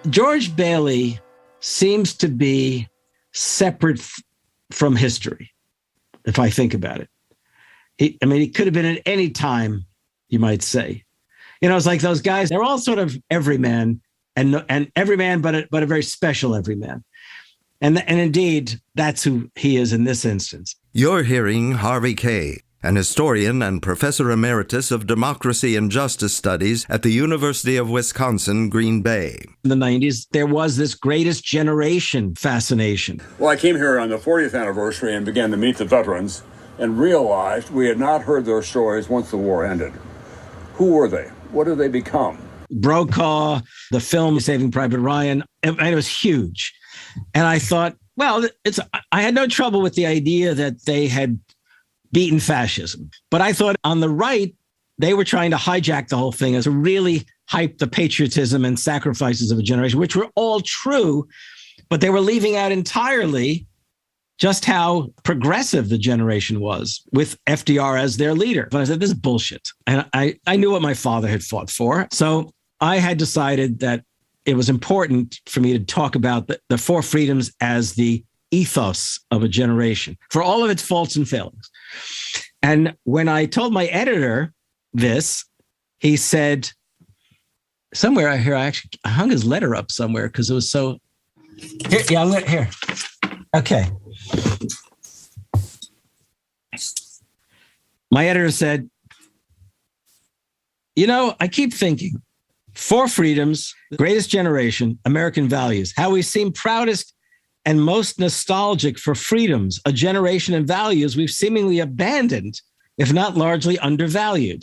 George Bailey seems to be separate from history, if I think about it. He could have been at any time, you might say. It's like those guys, they're all sort of everyman, and everyman, but a very special everyman. And indeed, that's who he is in this instance. You're hearing Harvey Kaye, an historian and professor emeritus of democracy and justice studies at the University of Wisconsin, Green Bay. In the 90s, there was this greatest generation fascination. Well, I came here on the 40th anniversary and began to meet the veterans and realized we had not heard their stories once the war ended. Who were they? What did they become? Brokaw, the film Saving Private Ryan, it was huge. And I thought, well, I had no trouble with the idea that they had beaten fascism. But I thought on the right, they were trying to hijack the whole thing as to really hype the patriotism and sacrifices of a generation, which were all true, but they were leaving out entirely just how progressive the generation was with FDR as their leader. But I said, this is bullshit. And I knew what my father had fought for. So I had decided that it was important for me to talk about the four freedoms as the ethos of a generation for all of its faults and failings. And when I told my editor this, he said, somewhere I actually hung his letter up somewhere because it was so, here. Okay. My editor said, I keep thinking, four freedoms, the greatest generation, American values, how we seem proudest and most nostalgic for freedoms, a generation and values we've seemingly abandoned, if not largely undervalued.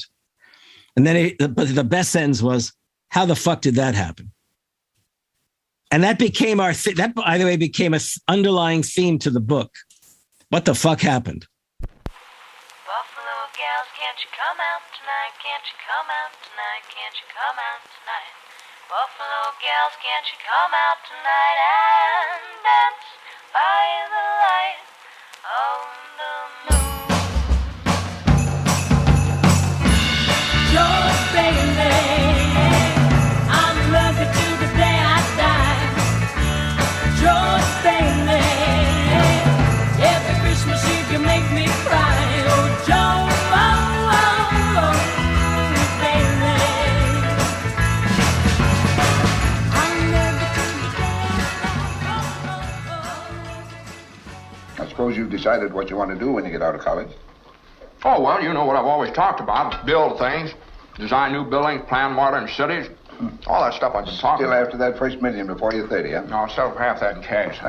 And then the best sentence was, how the fuck did that happen? And that became that, by the way, became an underlying theme to the book. What the fuck happened? Buffalo gals, can't you come out tonight? Can't you come out tonight? Can't you come out tonight? Buffalo gals, can't you come out tonight and dance by the light of the moon? George Bailey, I'm lucky till the day I die. George Bailey, every Christmas you can make me cry. Oh, George, Suppose you've decided what you want to do when you get out of college. Oh, well, you know what I've always talked about. Build things, design new buildings, plan modern cities. All that stuff I've been talking Still about. after that first million before you're 30, huh? No, I'll settle for half that in cash.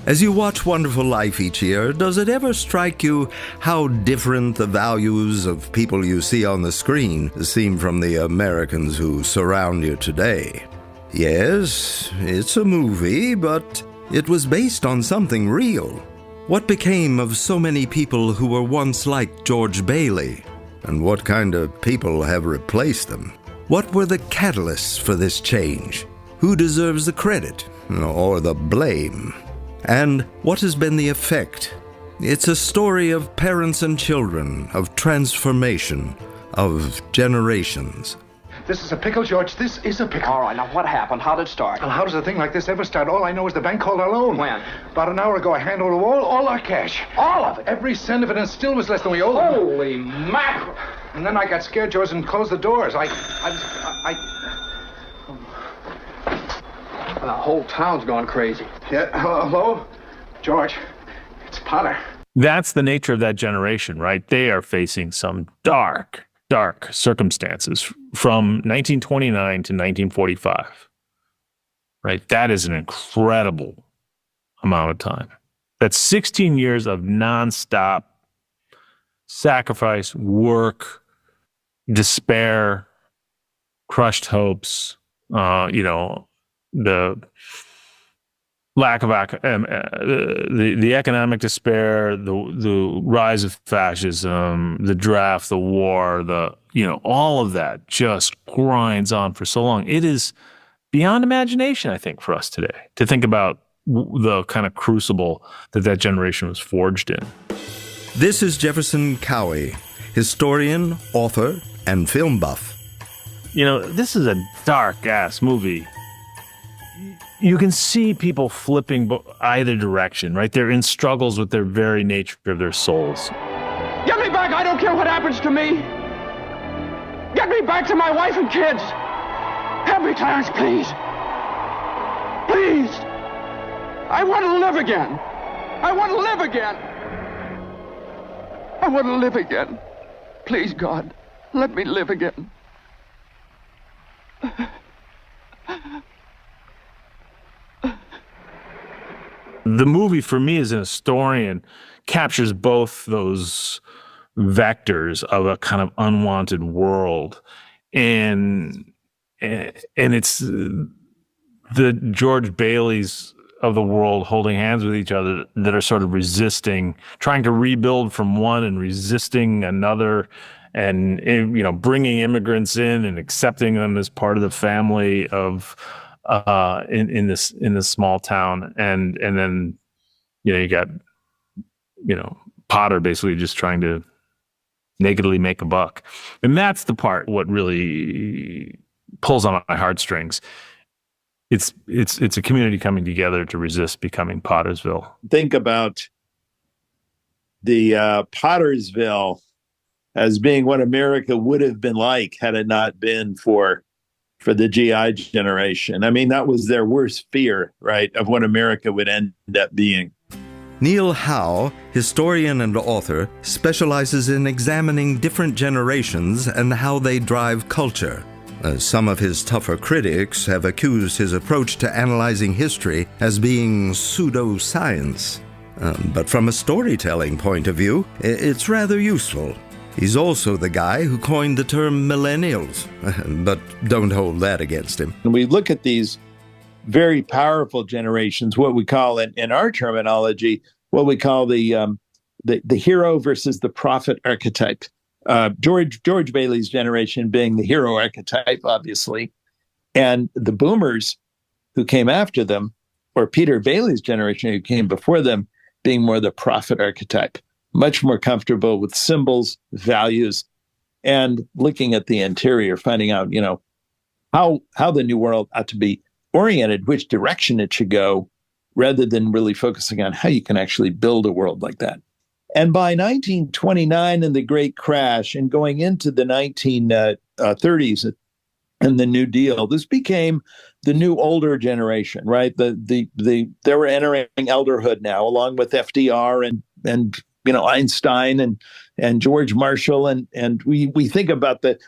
As you watch Wonderful Life each year, does it ever strike you how different the values of people you see on the screen seem from the Americans who surround you today? Yes, it's a movie, but it was based on something real. What became of so many people who were once like George Bailey? And what kind of people have replaced them? What were the catalysts for this change? Who deserves the credit or the blame? And what has been the effect? It's a story of parents and children, of transformation, of generations. This is a pickle, George. This is a pickle. All right, now what happened? How did it start? Well, how does a thing like this ever start? All I know is the bank called our loan. When? About an hour ago, I handed over all our cash. All of it? Every cent of it, and still was less than we owed them. Holy mackerel! And then I got scared, George, and closed the doors. Well, the whole town's gone crazy. Yeah, hello? George, it's Potter. That's the nature of that generation, right? They are facing some dark circumstances from 1929 to 1945, right? That is an incredible amount of time. That's 16 years of nonstop sacrifice, work, despair, crushed hopes, the lack of the economic despair, the rise of fascism, the draft, the war, all of that just grinds on for so long. It is beyond imagination, I think, for us today to think about the kind of crucible that generation was forged in. This is Jefferson Cowie, historian, author, and film buff. This is a dark-ass movie. you can see people flipping either direction, right? They're in struggles with their very nature of their souls. Get me back. I don't care what happens to me. Get me back to my wife and kids. Help me, Clarence, please. Please. I want to live again. I want to live again. I want to live again. Please, God, let me live again. The movie, for me, as an historian, captures both those vectors of a kind of unwanted world, and it's the George Baileys of the world holding hands with each other that are sort of resisting, trying to rebuild from one and resisting another, and bringing immigrants in and accepting them as part of the family of in this small town, and then you got Potter basically just trying to nakedly make a buck, and that's the part what really pulls on my heartstrings. It's a community coming together to resist becoming Pottersville. Think about the Pottersville as being what America would have been like had it not been for the GI generation. I mean, that was their worst fear, right, of what America would end up being. Neil Howe, historian and author, specializes in examining different generations and how they drive culture. Some of his tougher critics have accused his approach to analyzing history as being pseudoscience. But from a storytelling point of view, it's rather useful. He's also the guy who coined the term millennials, but don't hold that against him. When we look at these very powerful generations, what we call in our terminology, what we call the hero versus the prophet archetype. George Bailey's generation being the hero archetype, obviously, and the boomers who came after them, or Peter Bailey's generation who came before them, being more the prophet archetype, much more comfortable with symbols, values, and looking at the interior, finding out, how the new world ought to be oriented, which direction it should go, rather than really focusing on how you can actually build a world like that. And by 1929 and the Great Crash and going into the 1930s and the New Deal, this became the new older generation, right? They were entering elderhood now, along with FDR and Einstein and George Marshall, and we think about the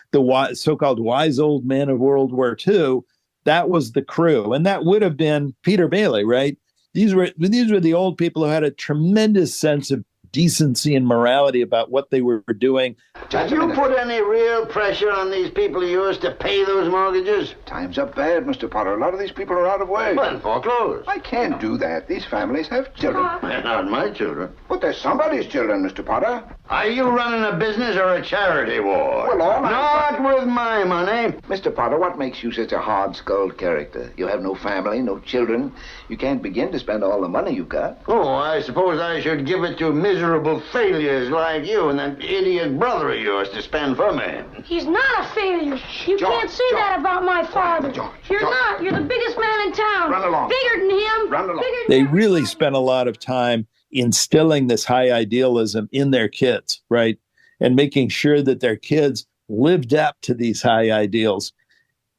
so-called wise old men of World War II. That was the crew, and that would have been Peter Bailey, right? These were the old people who had a tremendous sense of decency and morality about what they were doing. Did you put any real pressure on these people of yours to pay those mortgages? Time's up bad, Mr. Potter. A lot of these people are out of work. Well, foreclosed. I can't do that. These families have children. They're not my children. But they're somebody's children, Mr. Potter. Are you running a business or a charity war? Well, all Not with my money. Mr. Potter, what makes you such a hard-skulled character? You have no family, no children. You can't begin to spend all the money you've got. Oh, I suppose I should give it to miserable failures like you and that idiot brother of yours to spend for me. He's not a failure. You can't say that about my father. You're not. You're the biggest man in town. Run along. Bigger than him. Run along. They really spent a lot of time instilling this high idealism in their kids, right? And making sure that their kids lived up to these high ideals.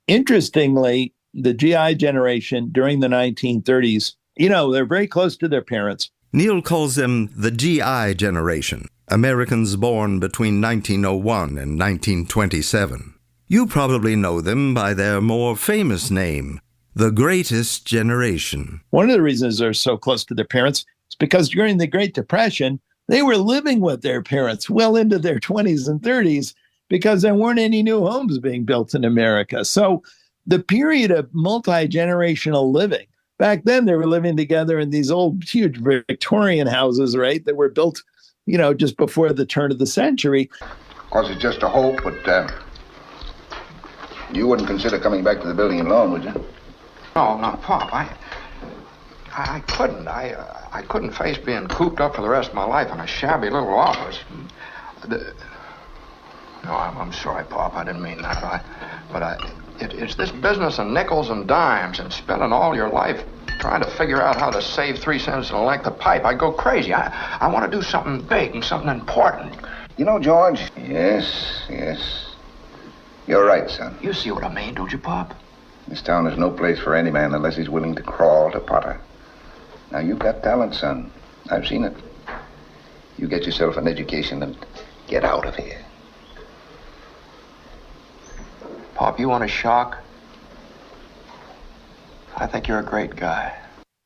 Interestingly, the GI generation during the 1930s, they're very close to their parents. Neil calls them the GI generation, Americans born between 1901 and 1927. You probably know them by their more famous name, the Greatest Generation. One of the reasons they're so close to their parents is because during the Great Depression, they were living with their parents well into their 20s and 30s because there weren't any new homes being built in America. So the period of multi-generational living, back then they were living together in these old, huge Victorian houses, right, that were built, just before the turn of the century. Of course, it's just a hope, but you wouldn't consider coming back to the building alone, would you? No, Pop, I couldn't. I couldn't face being cooped up for the rest of my life in a shabby little office. No, I'm sorry, Pop. I didn't mean that. But It's this business of nickels and dimes and spending all your life trying to figure out how to save 3 cents a length of pipe. I'd go crazy. I want to do something big and something important. You know, George? Yes. You're right, son. You see what I mean, don't you, Pop? This town is no place for any man unless he's willing to crawl to Potter. Now, you've got talent, son. I've seen it. You get yourself an education and get out of here. Pop, you want a shock? I think you're a great guy.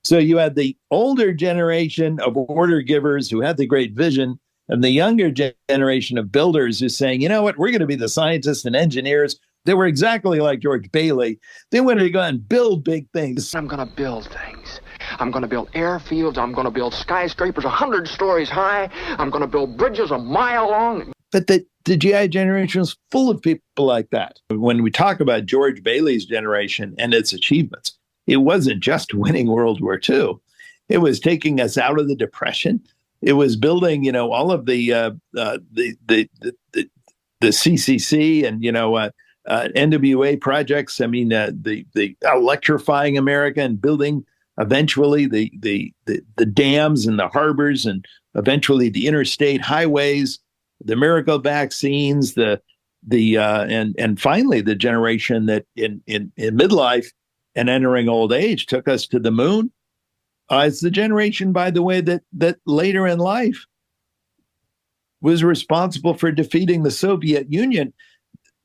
So you had the older generation of order givers who had the great vision, and the younger generation of builders who's saying, you know what, we're going to be the scientists and engineers. They were exactly like George Bailey. They wanted to go and build big things. I'm going to build things. I'm going to build airfields. I'm going to build skyscrapers 100 stories high. I'm going to build bridges a mile long. But the GI generation is full of people like that. When we talk about George Bailey's generation and its achievements, it wasn't just winning World War II. It was taking us out of the Depression. It was building, all of the CCC and NWA projects. I mean, the electrifying America and building eventually the dams and the harbors and eventually the interstate highways, the miracle vaccines, and finally the generation that in midlife and entering old age took us to the moon. It's the generation, by the way, that later in life was responsible for defeating the Soviet Union.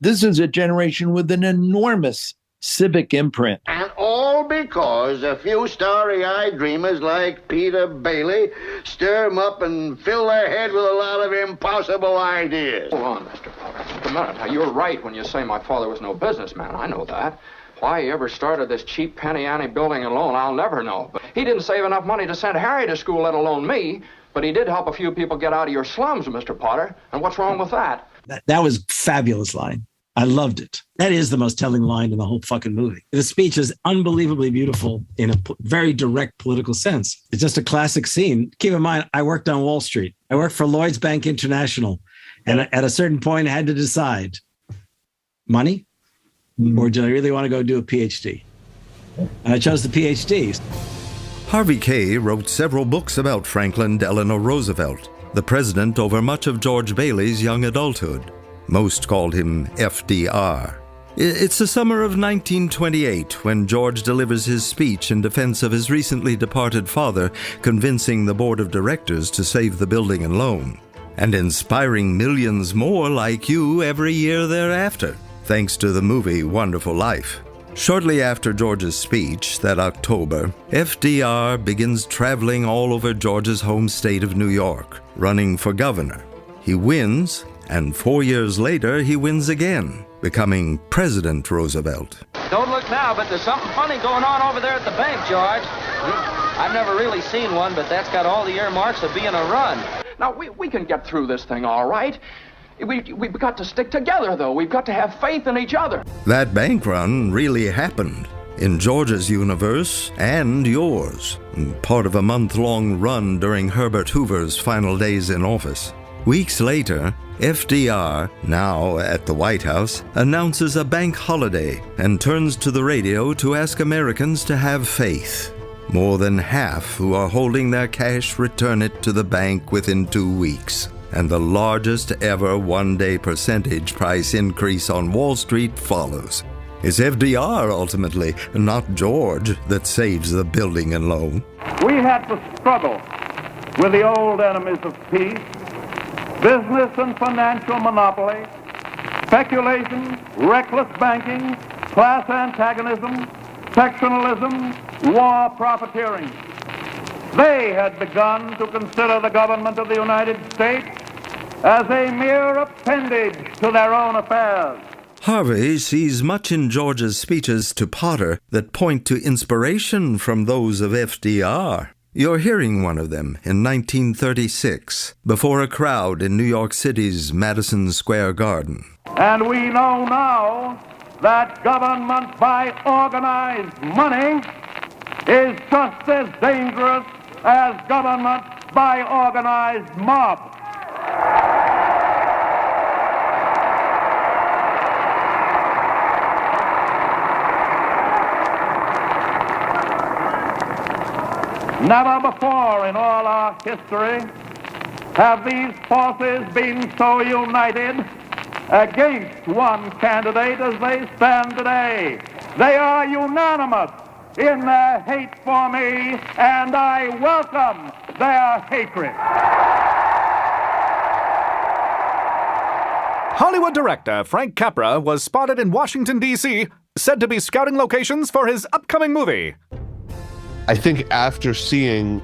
This is a generation with an enormous civic imprint. And all because a few starry-eyed dreamers like Peter Bailey stir them up and fill their head with a lot of impossible ideas. Hold on, Mr. Potter. Just a minute. Now, you're right when you say my father was no businessman. I know that. Why he ever started this cheap penny-ante building and loan, I'll never know. But he didn't save enough money to send Harry to school, let alone me. But he did help a few people get out of your slums, Mr. Potter. And what's wrong with that? That was a fabulous line. I loved it. That is the most telling line in the whole fucking movie. The speech is unbelievably beautiful in a very direct political sense. It's just a classic scene. Keep in mind, I worked on Wall Street. I worked for Lloyd's Bank International. And at a certain point, I had to decide, money? Or do I really want to go do a PhD? And I chose the PhD. Harvey Kaye wrote several books about Franklin Delano Roosevelt, the president over much of George Bailey's young adulthood. Most called him FDR. It's the summer of 1928 when George delivers his speech in defense of his recently departed father, convincing the board of directors to save the building and loan, and inspiring millions more like you every year thereafter, thanks to the movie Wonderful Life. Shortly after George's speech that October, FDR begins traveling all over George's home state of New York, running for governor. He wins, and 4 years later, he wins again, becoming President Roosevelt. Don't look now, but there's something funny going on over there at the bank, George. I've never really seen one, but that's got all the earmarks of being a run. Now, we can get through this thing all right. We've got to stick together, though. We've got to have faith in each other. That bank run really happened in George's universe and yours, part of a month-long run during Herbert Hoover's final days in office. Weeks later, FDR, now at the White House, announces a bank holiday and turns to the radio to ask Americans to have faith. More than half who are holding their cash return it to the bank within 2 weeks. And the largest ever one-day percentage price increase on Wall Street follows. It's FDR, ultimately, not George, that saves the building and loan. We had to struggle with the old enemies of peace, business and financial monopoly, speculation, reckless banking, class antagonism, sectionalism, war profiteering. They had begun to consider the government of the United States as a mere appendage to their own affairs. Harvey sees much in George's speeches to Potter that point to inspiration from those of FDR. You're hearing one of them in 1936, before a crowd in New York City's Madison Square Garden. And we know now that government by organized money is just as dangerous as government by organized mob. Never before in all our history have these forces been so united against one candidate as they stand today. They are unanimous in their hate for me, and I welcome their hatred. Hollywood director Frank Capra was spotted in Washington, D.C., said to be scouting locations for his upcoming movie. I think after seeing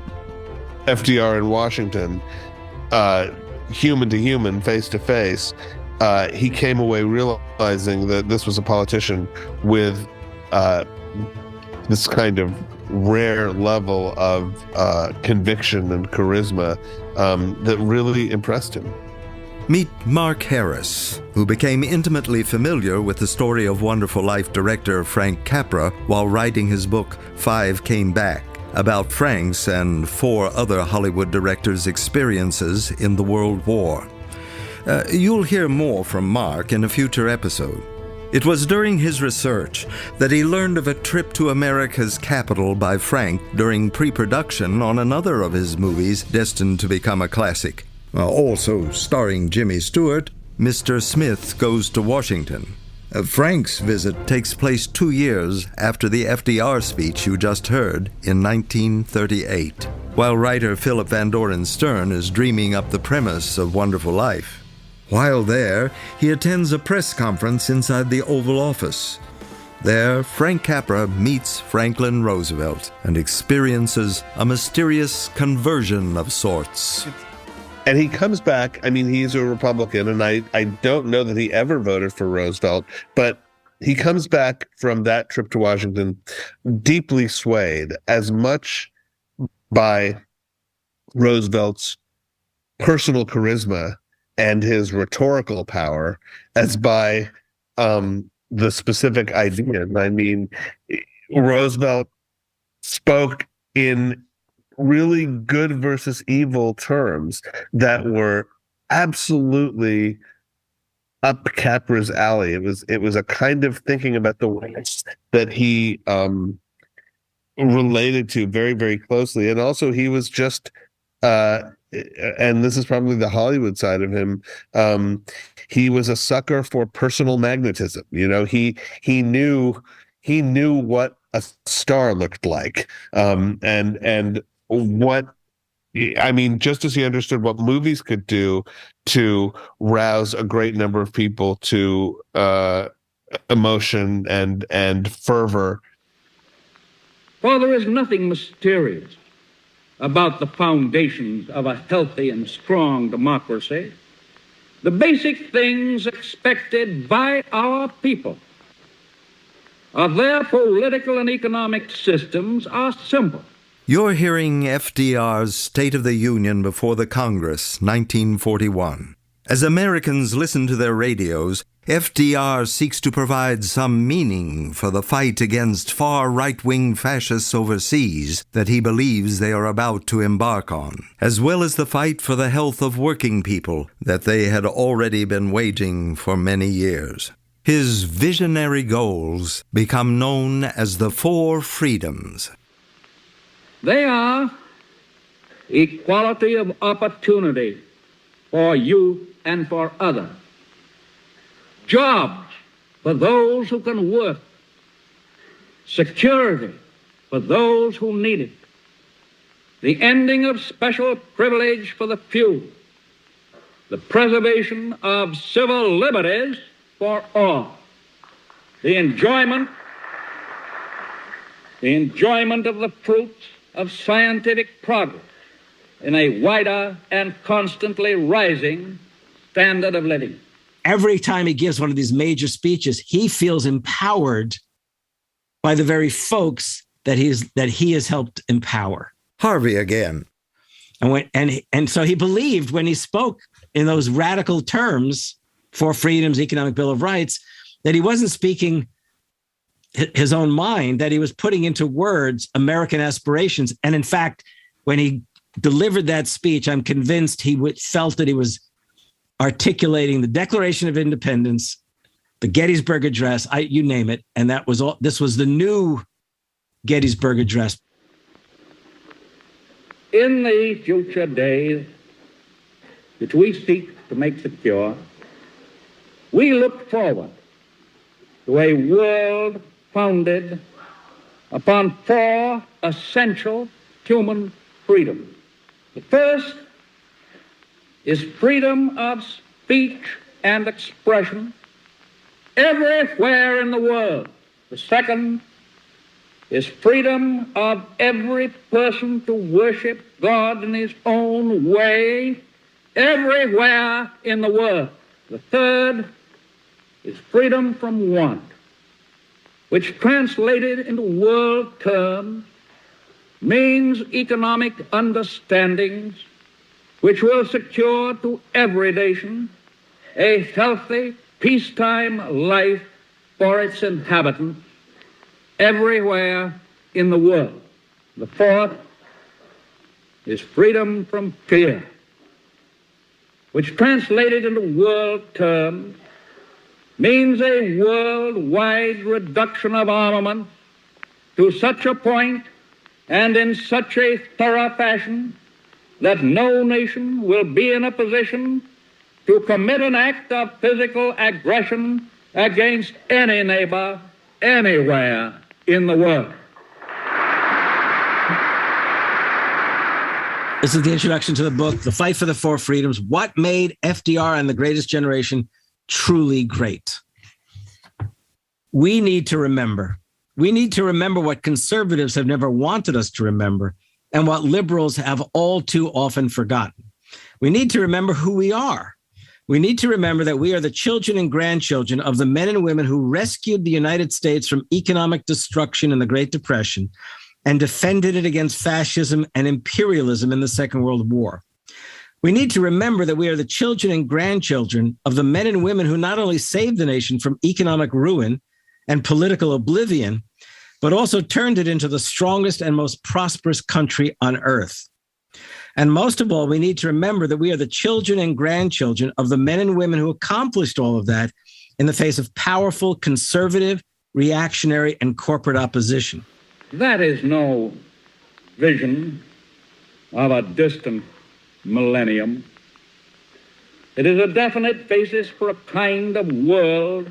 FDR in Washington, human to human, face to face, he came away realizing that this was a politician with this kind of rare level of conviction and charisma that really impressed him. Meet Mark Harris, who became intimately familiar with the story of Wonderful Life director Frank Capra while writing his book, Five Came Back, about Frank's and 4 other Hollywood directors' experiences in the World War. You'll hear more from Mark in a future episode. It was during his research that he learned of a trip to America's capital by Frank during pre-production on another of his movies destined to become a classic. Also starring Jimmy Stewart, Mr. Smith Goes to Washington. Frank's visit takes place 2 years after the FDR speech you just heard in 1938, while writer Philip Van Doren Stern is dreaming up the premise of Wonderful Life. While there, he attends a press conference inside the Oval Office. There, Frank Capra meets Franklin Roosevelt and experiences a mysterious conversion of sorts. And he comes back, I mean, he's a Republican, and I don't know that he ever voted for Roosevelt, but he comes back from that trip to Washington deeply swayed, as much by Roosevelt's personal charisma and his rhetorical power as by the specific idea. I mean, Roosevelt spoke in really good versus evil terms that were absolutely up Capra's alley. It was a kind of thinking about the ways that he related to very, very closely. And also he was just and this is probably the Hollywood side of him, he was a sucker for personal magnetism. You know, he knew what a star looked like, and what, I mean, just as he understood what movies could do to rouse a great number of people to emotion and fervor. For there is nothing mysterious about the foundations of a healthy and strong democracy. The basic things expected by our people of their political and economic systems are simple. You're hearing FDR's State of the Union before the Congress, 1941. As Americans listen to their radios, FDR seeks to provide some meaning for the fight against far right-wing fascists overseas that he believes they are about to embark on, as well as the fight for the health of working people that they had already been waging for many years. His visionary goals become known as the 4 freedoms. They are equality of opportunity for youth and for others, jobs for those who can work, security for those who need it, the ending of special privilege for the few, the preservation of civil liberties for all, the enjoyment of the fruits of scientific progress in a wider and constantly rising standard of living. Every time he gives one of these major speeches, he feels empowered by the very folks that he has helped empower. Harvey again. And so he believed when he spoke in those radical terms, 4 freedoms, economic Bill of Rights, that he wasn't speaking his own mind, that he was putting into words American aspirations. And in fact, when he delivered that speech, I'm convinced he felt that he was articulating the Declaration of Independence, the Gettysburg Address, you name it. And that was all. This was the new Gettysburg Address. in the future days, which we seek to make secure, we look forward to a world founded upon four essential human freedoms. The first is freedom of speech and expression everywhere in the world. The second is freedom of every person to worship God in his own way everywhere in the world. The third is freedom from want, which translated into world terms means economic understandings which will secure to every nation a healthy, peacetime life for its inhabitants everywhere in the world. The fourth is freedom from fear, which translated into world terms means a worldwide reduction of armaments to such a point and in such a thorough fashion that no nation will be in a position to commit an act of physical aggression against any neighbor anywhere in the world. This is the introduction to the book, The Fight for the Four Freedoms, What Made FDR and the Greatest Generation Truly Great. We need to remember what conservatives have never wanted us to remember and what liberals have all too often forgotten. We need to remember who we are. We need to remember that we are the children and grandchildren of the men and women who rescued the United States from economic destruction in the Great Depression and defended it against fascism and imperialism in the Second World War. We need to remember that we are the children and grandchildren of the men and women who not only saved the nation from economic ruin and political oblivion, but also turned it into the strongest and most prosperous country on earth. And most of all, we need to remember that we are the children and grandchildren of the men and women who accomplished all of that in the face of powerful, conservative, reactionary, and corporate opposition. That is no vision of a distant millennium. It is a definite basis for a kind of world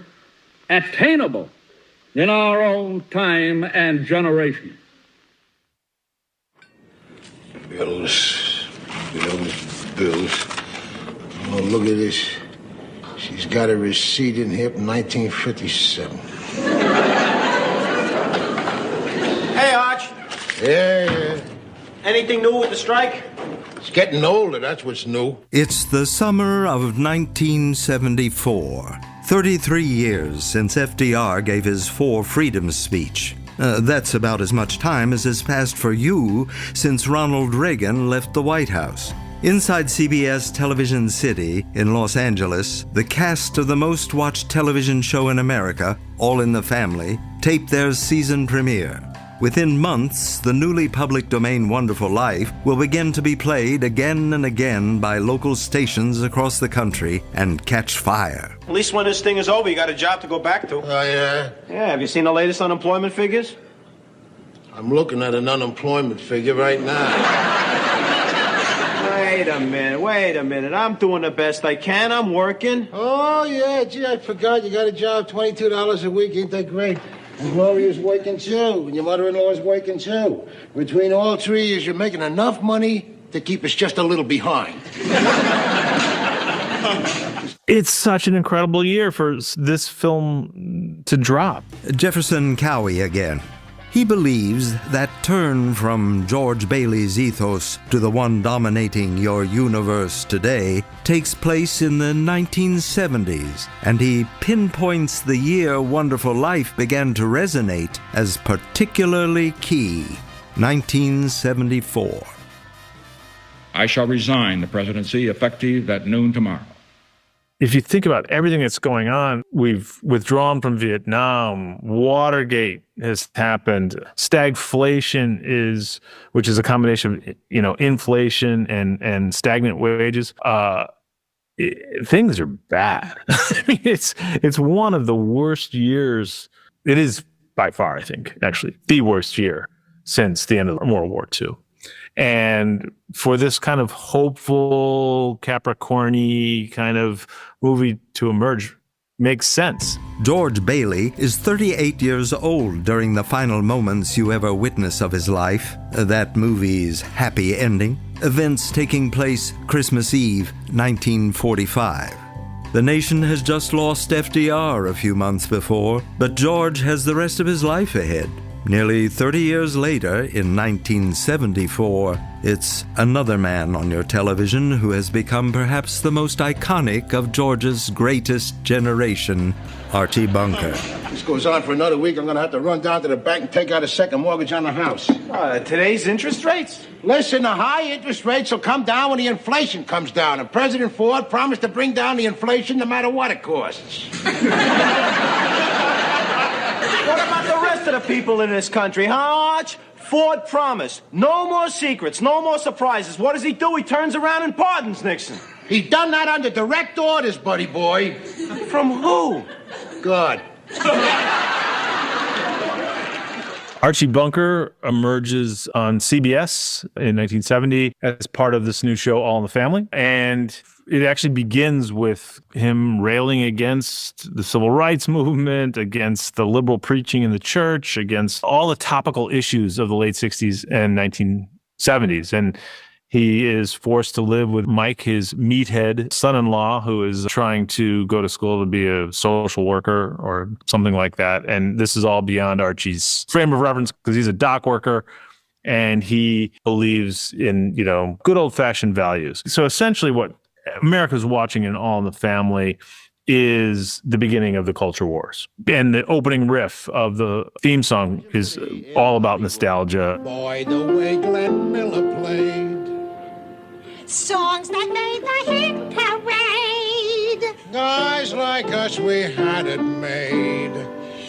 attainable in our own time and generation. Bills. Oh, look at this. She's got a receipt in here from 1957. Hey, Arch. Yeah. Anything new with the strike? It's getting older, that's what's new. It's the summer of 1974. 33 years since FDR gave his Four Freedoms speech. That's about as much time as has passed for you since Ronald Reagan left the White House. Inside CBS Television City in Los Angeles, the cast of the most watched television show in America, All in the Family, taped their season premiere. Within months, the newly public domain Wonderful Life will begin to be played again and again by local stations across the country and catch fire. At least when this thing is over, you got a job to go back to. Oh, yeah? Yeah, have you seen the latest unemployment figures? I'm looking at an unemployment figure right now. Wait a minute. I'm doing the best I can. I'm working. Oh, yeah, gee, I forgot. You got a job, $22 a week. Ain't that great? And Gloria's working, too. And your mother-in-law's working, too. Between all three of you, you're making enough money to keep us just a little behind. It's such an incredible year for this film to drop. Jefferson Cowie again. He believes that turn from George Bailey's ethos to the one dominating your universe today takes place in the 1970s, and he pinpoints the year Wonderful Life began to resonate as particularly key, 1974. I shall resign the presidency effective at noon tomorrow. If you think about everything that's going on, we've withdrawn from Vietnam, Watergate has happened, stagflation which is a combination of, inflation and stagnant wages. Things are bad. I mean, it's one of the worst years. It is by far, I think, actually the worst year since the end of World War II. And for this kind of hopeful, Capricorn-y kind of movie to emerge makes sense. George Bailey is 38 years old during the final moments you ever witness of his life, that movie's happy ending. Events taking place Christmas Eve, 1945. The nation has just lost FDR a few months before, but George has the rest of his life ahead. Nearly 30 years later, in 1974, it's another man on your television who has become perhaps the most iconic of George's greatest generation, Archie Bunker. This goes on for another week. I'm going to have to run down to the bank and take out a second mortgage on the house. Today's interest rates? Listen, the high interest rates will come down when the inflation comes down. And President Ford promised to bring down the inflation no matter what it costs. What about the rest of the people in this country, huh, Arch? Ford promised. No more secrets, no more surprises. What does he do? He turns around and pardons Nixon. He done that under direct orders, buddy boy. From who? God. Archie Bunker emerges on CBS in 1970 as part of this new show, All in the Family. And it actually begins with him railing against the civil rights movement, against the liberal preaching in the church, against all the topical issues of the late 60s and 1970s. And he is forced to live with Mike, his meathead son-in-law, who is trying to go to school to be a social worker or something like that. And this is all beyond Archie's frame of reference because he's a dock worker and he believes in, good old-fashioned values. So essentially what America's watching in All in the Family is the beginning of the culture wars. And the opening riff of the theme song is all about nostalgia. Boy, the way Glenn Miller played. Songs that made the hit parade. Guys like us, we had it made.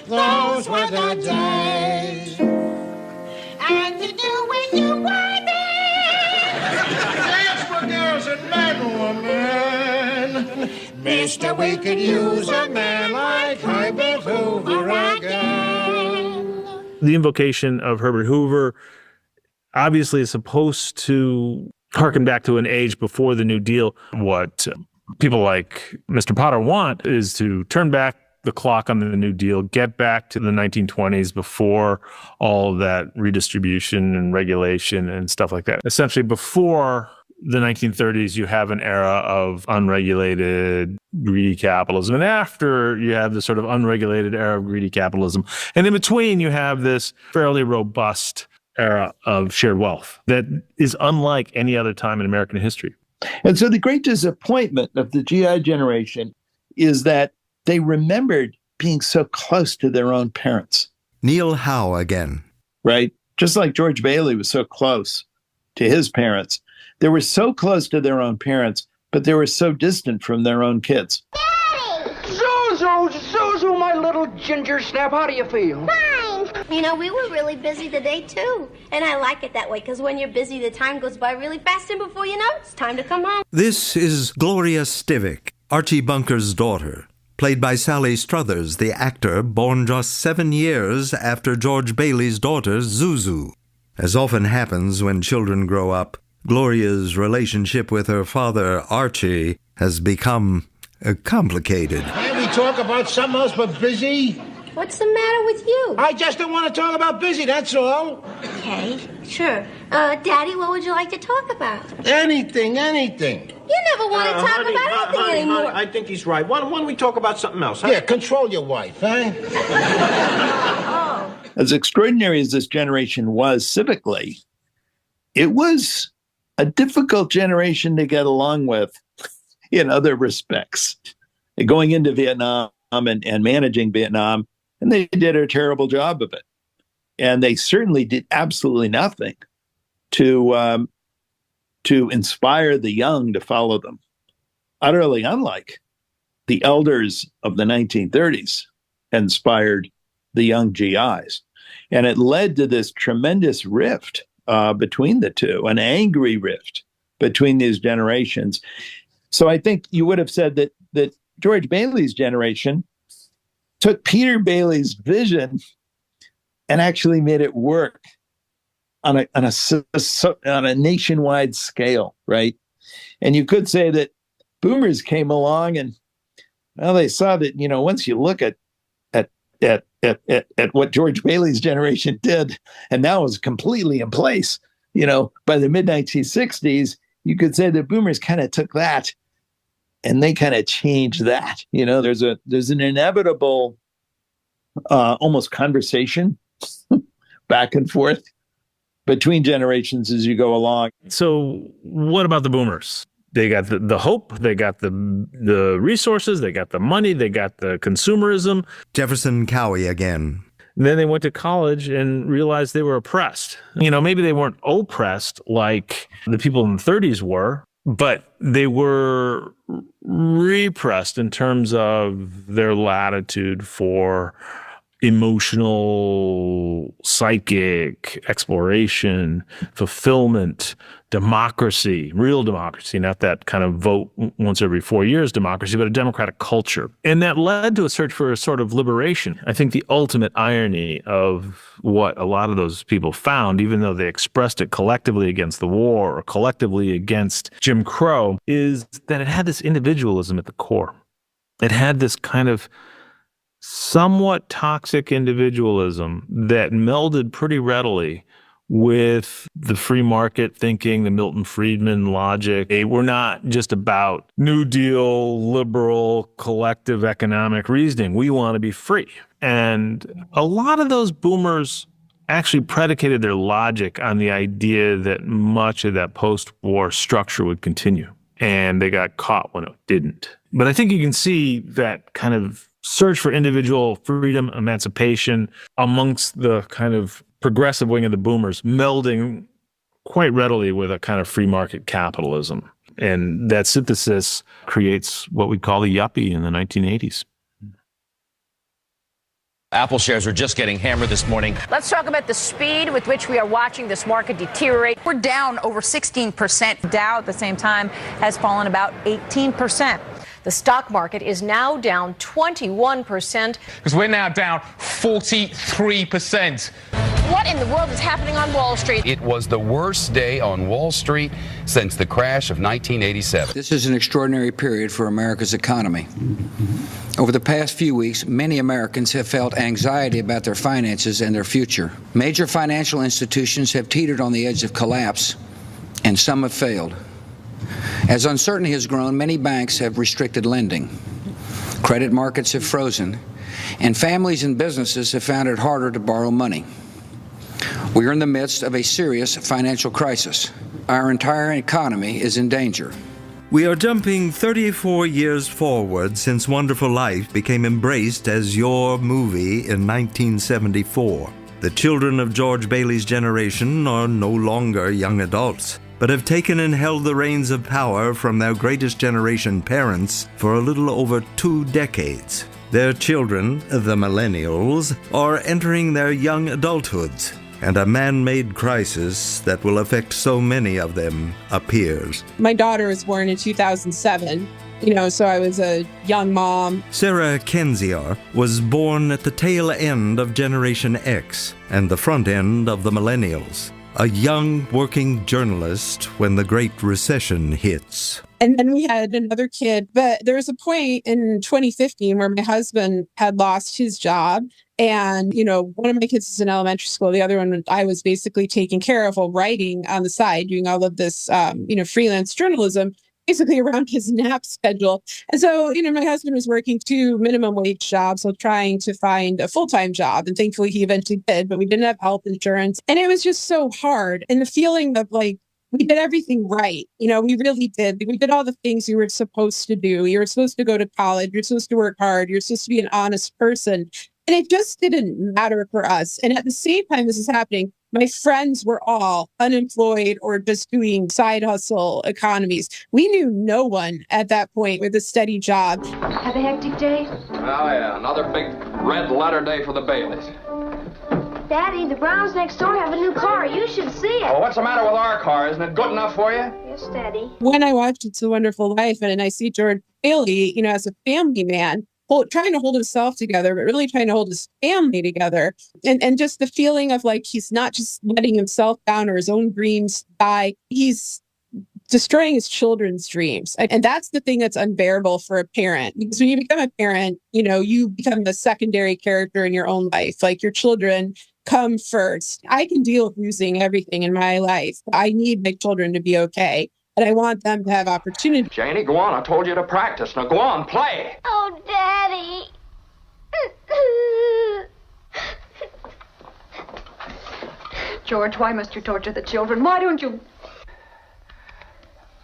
Those were the days. And you knew when you were there. Dance for girls and men, women. Mister, we could use a man like Herbert Hoover again. The invocation of Herbert Hoover obviously is supposed to harken back to an age before the New Deal. What people like Mr. Potter want is to turn back the clock on the New Deal, get back to the 1920s before all of that redistribution and regulation and stuff like that. Essentially, before the 1930s, you have an era of unregulated, greedy capitalism. And after, you have this sort of unregulated era of greedy capitalism. And in between, you have this fairly robust era of shared wealth that is unlike any other time in American history. And so the great disappointment of the GI generation is that they remembered being so close to their own parents. Neil Howe again. Right? Just like George Bailey was so close to his parents. They were so close to their own parents, but they were so distant from their own kids. Zuzu, my little ginger snap, how do you feel? Fine. We were really busy today, too. And I like it that way, because when you're busy, the time goes by really fast, and before you know it, it's time to come home. This is Gloria Stivic, Archie Bunker's daughter, played by Sally Struthers, the actor born just 7 years after George Bailey's daughter, Zuzu. As often happens when children grow up, Gloria's relationship with her father, Archie, has become complicated. Can't we talk about something else but busy? What's the matter with you? I just don't want to talk about busy, that's all. Okay, sure. Daddy, what would you like to talk about? Anything. You never want to talk about anything anymore. I think he's right. Why don't we talk about something else, huh? Yeah, control your wife, huh? As extraordinary as this generation was civically, it was a difficult generation to get along with in other respects. Going into Vietnam and managing Vietnam, and they did a terrible job of it. And they certainly did absolutely nothing to inspire the young to follow them. Utterly unlike the elders of the 1930s inspired the young GIs. And it led to this tremendous rift between the two, an angry rift between these generations. So I think you would have said that George Bailey's generation took Peter Bailey's vision and actually made it work on a nationwide scale, right? And you could say that boomers came along and, well, they saw that, once you look at what George Bailey's generation did, and now is completely in place, by the mid-1960s, you could say that boomers kind of took that and they kind of changed that. There's an inevitable almost conversation back and forth between generations as you go along. So what about the boomers? They got the hope, they got the resources, they got the money, they got the consumerism. Jefferson Cowie again. Then they went to college and realized they were oppressed. Maybe they weren't oppressed like the people in the 30s were, but they were repressed in terms of their latitude for emotional, psychic exploration, fulfillment, democracy, real democracy, not that kind of vote once every 4 years democracy, but a democratic culture. And that led to a search for a sort of liberation. I think the ultimate irony of what a lot of those people found, even though they expressed it collectively against the war or collectively against Jim Crow, is that it had this individualism at the core. It had this kind of somewhat toxic individualism that melded pretty readily with the free market thinking, the Milton Friedman logic. We're not just about New Deal, liberal, collective economic reasoning. We want to be free. And a lot of those boomers actually predicated their logic on the idea that much of that post-war structure would continue. And they got caught when it didn't. But I think you can see that kind of search for individual freedom, emancipation amongst the kind of progressive wing of the boomers melding quite readily with a kind of free market capitalism. And that synthesis creates what we call the yuppie in the 1980s. Apple shares are just getting hammered this morning. Let's talk about the speed with which we are watching this market deteriorate. We're down over 16%. Dow at the same time has fallen about 18%. The stock market is now down 21%. Because we're now down 43%. What in the world is happening on Wall Street? It was the worst day on Wall Street since the crash of 1987. This is an extraordinary period for America's economy. Over the past few weeks, many Americans have felt anxiety about their finances and their future. Major financial institutions have teetered on the edge of collapse, and some have failed. As uncertainty has grown, many banks have restricted lending. Credit markets have frozen, and families and businesses have found it harder to borrow money. We are in the midst of a serious financial crisis. Our entire economy is in danger. We are jumping 34 years forward since Wonderful Life became embraced as your movie in 1974. The children of George Bailey's generation are no longer young adults, but have taken and held the reins of power from their greatest generation parents for a little over 2 decades. Their children, the millennials, are entering their young adulthoods, and a man-made crisis that will affect so many of them appears. My daughter was born in 2007, so I was a young mom. Sarah Kendzior was born at the tail end of Generation X and the front end of the millennials. A young working journalist when the Great Recession hits. And then we had another kid, but there was a point in 2015 where my husband had lost his job. And, one of my kids is in elementary school. The other one I was basically taking care of while writing on the side, doing all of this, freelance journalism, basically around his nap schedule. And so, my husband was working 2 minimum wage jobs, so trying to find a full-time job. And thankfully he eventually did, but we didn't have health insurance. And it was just so hard. And the feeling of we did everything right. We really did. We did all the things you were supposed to do. You were supposed to go to college. You're supposed to work hard. You're supposed to be an honest person. And it just didn't matter for us. And at the same time this is happening, my friends were all unemployed or just doing side hustle economies. We knew no one at that point with a steady job. Have a hectic day? Oh, yeah. Another big red letter day for the Baileys. Daddy, the Browns next door have a new car. You should see it. Oh, what's the matter with our car? Isn't it good enough for you? Yes, Daddy. When I watched It's a Wonderful Life and I see George Bailey, as a family man, trying to hold himself together, but really trying to hold his family together. And just the feeling of like he's not just letting himself down or his own dreams die. He's destroying his children's dreams. And that's the thing that's unbearable for a parent. Because when you become a parent, you become the secondary character in your own life. Like your children come first. I can deal with losing everything in my life. I need my children to be okay. And I want them to have opportunity. Janie, go on. I told you to practice. Now go on, play. Oh, Daddy. George, why must you torture the children? Why don't you...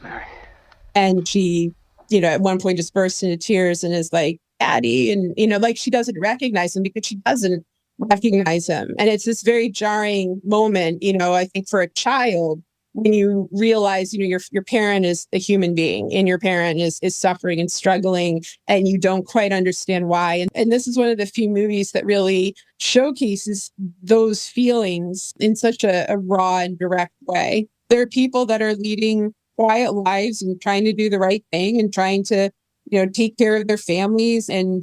Mary. And she, at one point just bursts into tears and is like, Daddy. And, like she doesn't recognize him because she doesn't recognize him. And it's this very jarring moment, I think for a child, when you realize, your parent is a human being and your parent is suffering and struggling and you don't quite understand why. And this is one of the few movies that really showcases those feelings in such a raw and direct way. There are people that are leading quiet lives and trying to do the right thing and trying to, take care of their families and,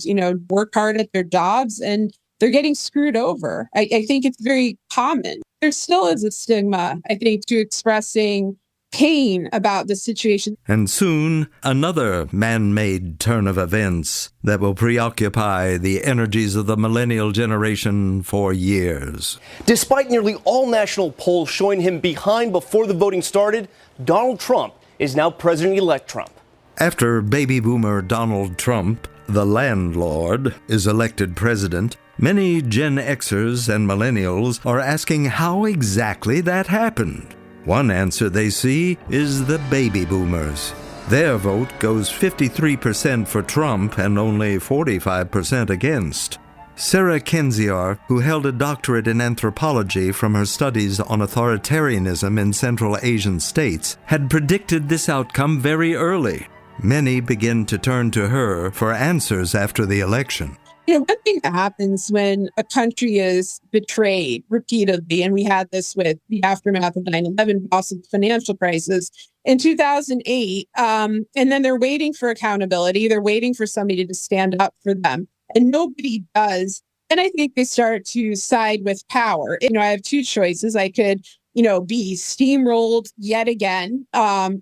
work hard at their jobs, and they're getting screwed over. I think it's very common. There still is a stigma, I think, to expressing pain about the situation. And soon, another man-made turn of events that will preoccupy the energies of the millennial generation for years. Despite nearly all national polls showing him behind before the voting started, Donald Trump is now President-elect Trump. After baby boomer Donald Trump, the landlord, is elected president, many Gen Xers and millennials are asking how exactly that happened. One answer they see is the baby boomers. Their vote goes 53% for Trump and only 45% against. Sarah Kendzior, who held a doctorate in anthropology from her studies on authoritarianism in Central Asian states, had predicted this outcome very early. Many begin to turn to her for answers after the election. One thing that happens when a country is betrayed repeatedly, and we had this with the aftermath of 9/11, also the financial crisis in 2008, and then they're waiting for accountability. They're waiting for somebody to stand up for them, and nobody does. And I think they start to side with power. I have two choices. I could, be steamrolled yet again,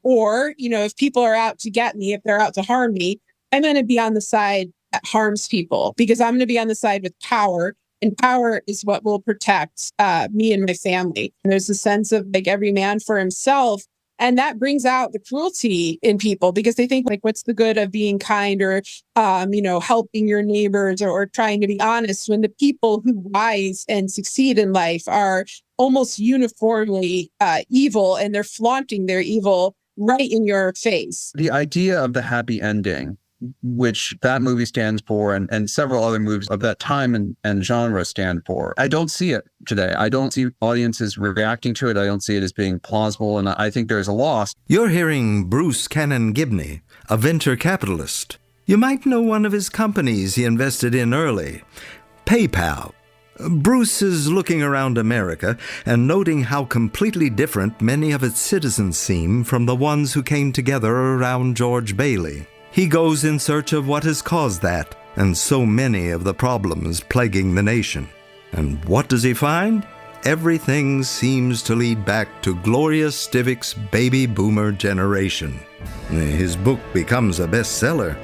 or, if people are out to get me, if they're out to harm me, I'm going to be on the side that harms people, because I'm going to be on the side with power, and power is what will protect me and my family. And there's a sense of like every man for himself. And that brings out the cruelty in people, because they think like, what's the good of being kind or, helping your neighbors or trying to be honest, when the people who rise and succeed in life are almost uniformly evil, and they're flaunting their evil right in your face. The idea of the happy ending, which that movie stands for, and several other movies of that time and genre stand for, I don't see it today. I don't see audiences reacting to it. I don't see it as being plausible, and I think there's a loss. You're hearing Bruce Cannon Gibney, a venture capitalist. You might know one of his companies he invested in early, PayPal. Bruce is looking around America and noting how completely different many of its citizens seem from the ones who came together around George Bailey. He goes in search of what has caused that and so many of the problems plaguing the nation. And what does he find? Everything seems to lead back to Gloria Stivik's baby boomer generation. His book becomes a bestseller.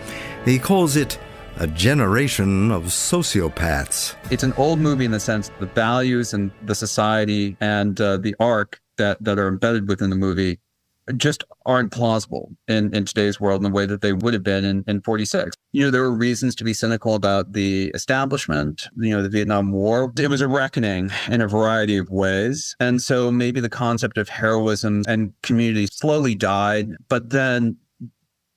He calls it A Generation of Sociopaths. It's an old movie in the sense the values and the society and the arc that are embedded within the movie just aren't plausible in today's world in the way that they would have been in 46. There were reasons to be cynical about the establishment, the Vietnam War. It was a reckoning in a variety of ways. And so maybe the concept of heroism and community slowly died. But then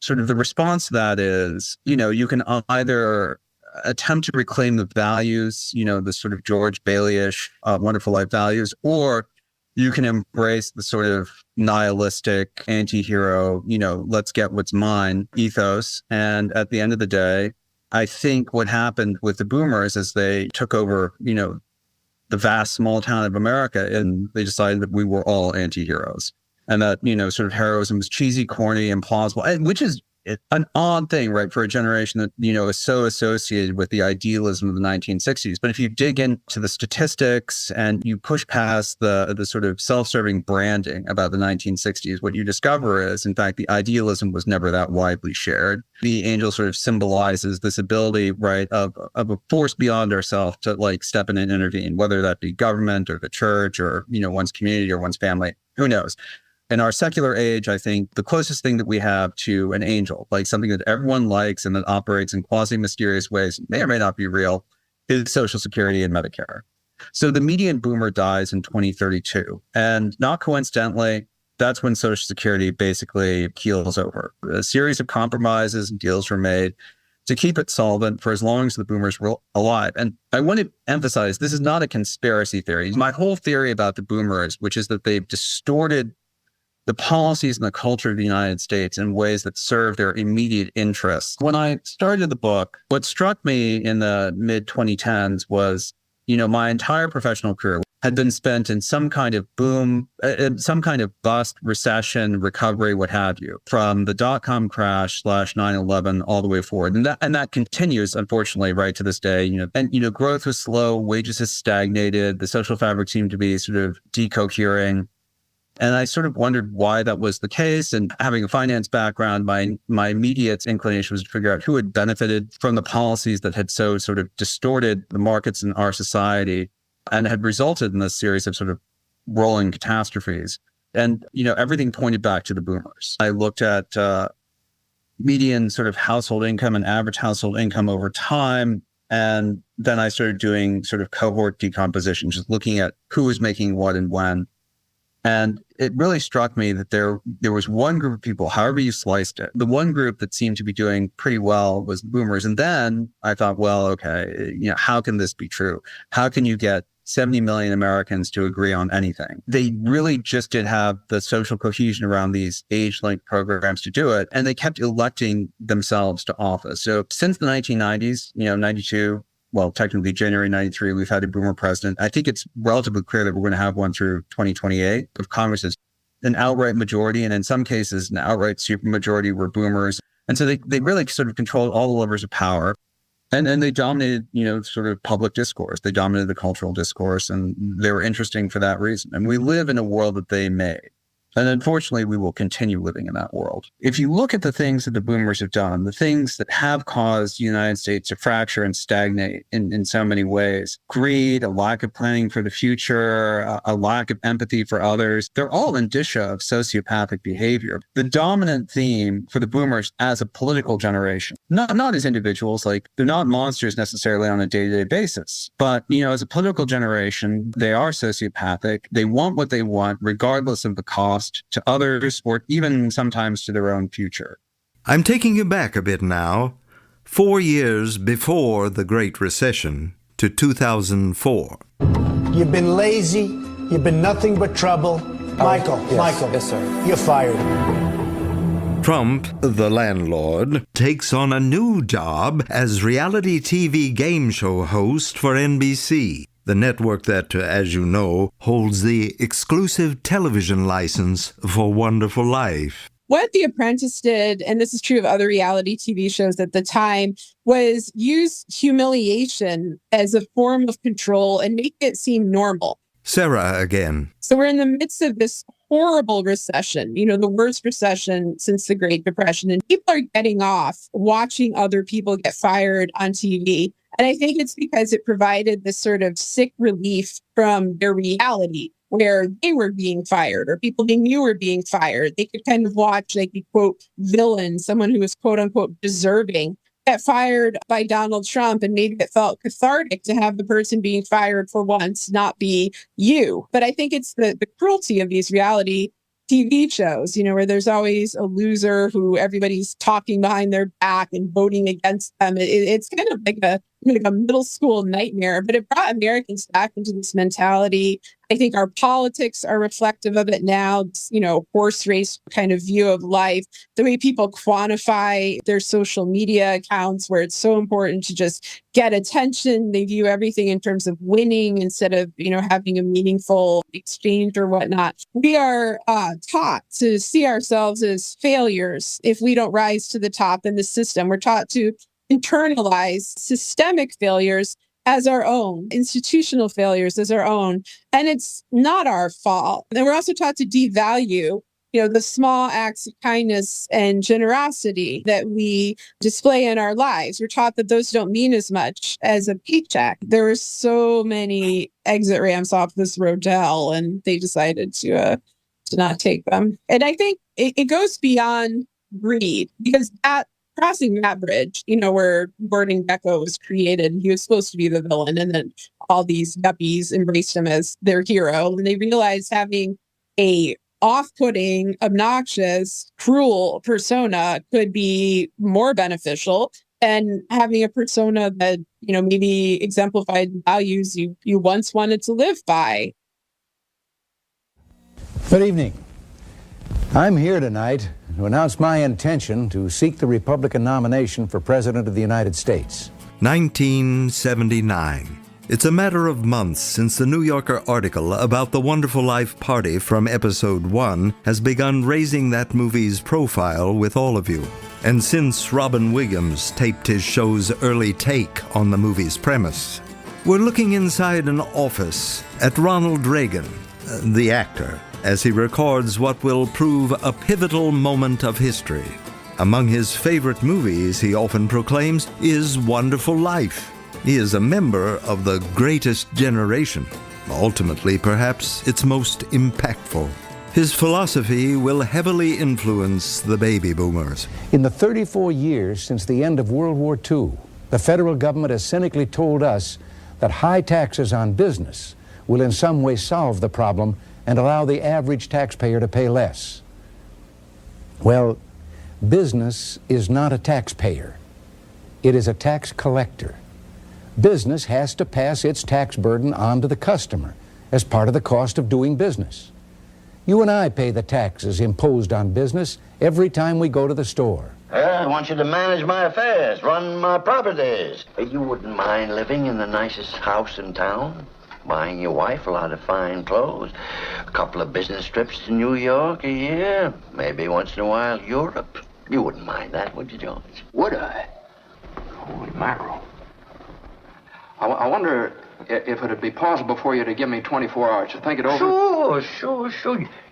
sort of the response to that is, you can either attempt to reclaim the values, the sort of George Bailey-ish Wonderful Life values, or you can embrace the sort of nihilistic anti-hero, let's get what's mine ethos. And at the end of the day, I think what happened with the boomers is they took over, the vast small town of America, and they decided that we were all anti-heroes. And that, sort of heroism was cheesy, corny, implausible, which is an odd thing, right, for a generation that, is so associated with the idealism of the 1960s. But if you dig into the statistics and you push past the sort of self-serving branding about the 1960s, what you discover is, in fact, the idealism was never that widely shared. The angel sort of symbolizes this ability, right, of a force beyond ourselves to like step in and intervene, whether that be government or the church or, one's community or one's family, who knows? In our secular age, I think the closest thing that we have to an angel, like something that everyone likes and that operates in quasi-mysterious ways, may or may not be real, is Social Security and Medicare. So the median boomer dies in 2032. And not coincidentally, that's when Social Security basically keels over. A series of compromises and deals were made to keep it solvent for as long as the boomers were alive. And I want to emphasize, this is not a conspiracy theory. My whole theory about the boomers, which is that they've distorted the policies and the culture of the United States in ways that serve their immediate interests. When I started the book, what struck me in the mid-2010s was, my entire professional career had been spent in some kind of boom, some kind of bust, recession, recovery, what have you, from the dot-com crash / 9/11 all the way forward. And that continues, unfortunately, right to this day. Growth was slow, wages has stagnated, the social fabric seemed to be sort of decohering. And I sort of wondered why that was the case. And having a finance background, my immediate inclination was to figure out who had benefited from the policies that had so sort of distorted the markets in our society and had resulted in this series of sort of rolling catastrophes. And, everything pointed back to the boomers. I looked at median sort of household income and average household income over time. And then I started doing sort of cohort decomposition, just looking at who was making what and when. And it really struck me that there was one group of people, however you sliced it, the one group that seemed to be doing pretty well was the boomers. And then I thought, well, okay, how can this be true? How can you get 70 million Americans to agree on anything? They really just did have the social cohesion around these age-linked programs to do it. And they kept electing themselves to office. So since the 1990s, 92, well, technically January 93, we've had a boomer president. I think it's relatively clear that we're going to have one through 2028. If Congress is an outright majority, and in some cases, an outright supermajority were boomers. And so they really sort of controlled all the levers of power. And they dominated, sort of public discourse. They dominated the cultural discourse, and they were interesting for that reason. And we live in a world that they made. And unfortunately, we will continue living in that world. If you look at the things that the boomers have done, the things that have caused the United States to fracture and stagnate in so many ways, greed, a lack of planning for the future, a lack of empathy for others, they're all indicia of sociopathic behavior. The dominant theme for the boomers as a political generation, not as individuals, like they're not monsters necessarily on a day-to-day basis, but, as a political generation, they are sociopathic. They want what they want, regardless of the cost to others or even sometimes to their own future. I'm taking you back a bit now, 4 years before the Great Recession to 2004. You've been lazy. You've been nothing but trouble. Michael, Yes, sir. You're fired. Trump, the landlord, takes on a new job as reality TV game show host for NBC. The network that, as you know, holds the exclusive television license for Wonderful Life. What The Apprentice did, and this is true of other reality TV shows at the time, was use humiliation as a form of control and make it seem normal. Sarah again. So we're in the midst of this horrible recession, the worst recession since the Great Depression, and people are getting off watching other people get fired on TV. And I think it's because it provided this sort of sick relief from their reality where they were being fired or people they knew were being fired. They could kind of watch like a quote villain, someone who was quote unquote deserving, get fired by Donald Trump, and maybe it felt cathartic to have the person being fired for once not be you. But I think it's the cruelty of these reality TV shows, where there's always a loser who everybody's talking behind their back and voting against them. It's kind of like a middle school nightmare, but it brought Americans back into this mentality. I think our politics are reflective of it now. It's, horse race kind of view of life, the way people quantify their social media accounts, where it's so important to just get attention. They view everything in terms of winning instead of, having a meaningful exchange or whatnot. We are taught to see ourselves as failures if we don't rise to the top in the system. We're taught to internalize systemic failures as our own, institutional failures as our own. And it's not our fault. And we're also taught to devalue, the small acts of kindness and generosity that we display in our lives. We're taught that those don't mean as much as a paycheck. There were so many exit ramps off this Rodell, and they decided to not take them. And I think it goes beyond greed, because crossing that bridge, where Gordon Gekko was created, he was supposed to be the villain, and then all these yuppies embraced him as their hero. And they realized having a off-putting, obnoxious, cruel persona could be more beneficial, and having a persona that, maybe exemplified values you once wanted to live by. Good evening. I'm here tonight to announce my intention to seek the Republican nomination for President of the United States. 1979. It's a matter of months since the New Yorker article about the Wonderful Life party from episode 1 has begun raising that movie's profile with all of you. And since Robin Williams taped his show's early take on the movie's premise. We're looking inside an office at Ronald Reagan, the actor, as he records what will prove a pivotal moment of history. Among his favorite movies, he often proclaims, is Wonderful Life. He is a member of the greatest generation, ultimately perhaps its most impactful. His philosophy will heavily influence the baby boomers. In the 34 years since the end of World War II, the federal government has cynically told us that high taxes on business will in some way solve the problem and allow the average taxpayer to pay less. Well, business is not a taxpayer. It is a tax collector. Business has to pass its tax burden on to the customer as part of the cost of doing business. You and I pay the taxes imposed on business every time we go to the store. I want you to manage my affairs, run my properties. You wouldn't mind living in the nicest house in town? Buying your wife a lot of fine clothes, a couple of business trips to New York a year, maybe once in a while Europe. You wouldn't mind that, would you, George? Would I? Holy mackerel. I wonder if it'd be possible for you to give me 24 hours to think it over. Sure.